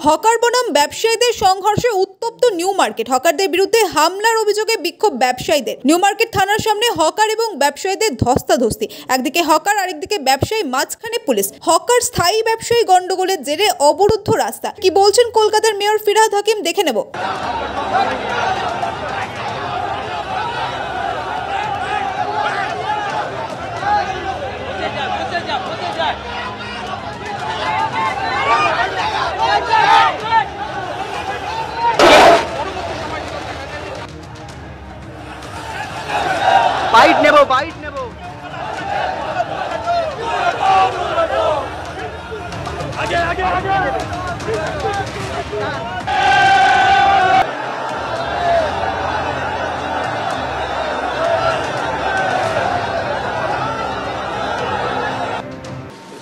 Hawker বনাম ব্যবসায়ীদের সংঘর্ষে উত্তপ্ত নিউ মার্কেট। হকারদের বিরুদ্ধে হামলার অভিযোগে বিক্ষোভ ব্যবসায়ীদের। নিউ মার্কেট থানার সামনে হকার এবং ব্যবসায়ীদের ধস্তাধস্তি। একদিকে হকার, আরেকদিকে ব্যবসায়ী, মাঝখানে পুলিশ। হকার স্থায়ী ব্যবসায়ী গন্ডগোলের জেরে অবরুদ্ধ রাস্তা। কি বলছেন কলকাতার মেয়র ফিরহাদ হাকিম, দেখে নেব। বাইট নেব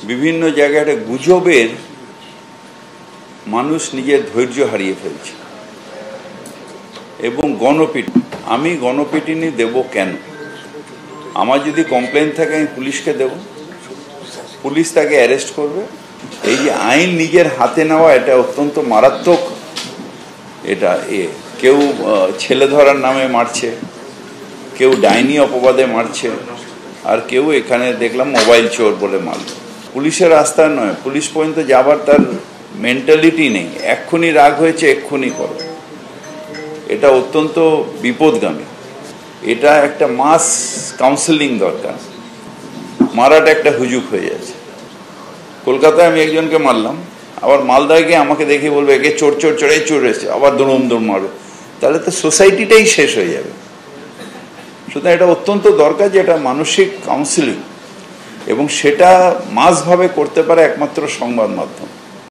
বিভিন্ন জায়গায় একটা গুজবের মানুষ নিজের ধৈর্য হারিয়ে ফেলছে এবং আমি গণপিটুনি দেব কেন? আমার যদি কমপ্লেন থাকে আমি পুলিশকে দেব, পুলিশ তাকে অ্যারেস্ট করবে। এই যে আইন নিজের হাতে নেওয়া, এটা অত্যন্ত মারাত্মক। এটা কেউ ছেলে ধরার নামে মারছে, কেউ ডাইনি অপবাদে মারছে, আর কেউ এখানে দেখলাম মোবাইল চোর বলে মারল। পুলিশের আস্থা নয়, পুলিশ পর্যন্ত যাবার তার মেন্টালিটি নেই। এক্ষুনি রাগ হয়েছে, এক্ষুনি করো। এটা অত্যন্ত বিপদগামী। এটা একটা মাস কাউন্সেলিং দরকার। মারাটা একটা হুজুক হয়ে যাচ্ছে। কলকাতায় আমি একজনকে মারলাম, আবার মালদায় গিয়ে আমাকে দেখে বলবে একে চোর চোর চোরাই চোর এসছে, আবার দৌড় মারবে। তাহলে তো সোসাইটিটাই শেষ হয়ে যাবে। সুতরাং এটা অত্যন্ত দরকার যে এটা মানসিক কাউন্সেলিং, এবং সেটা মাসভাবে করতে পারে একমাত্র সংবাদ মাধ্যম।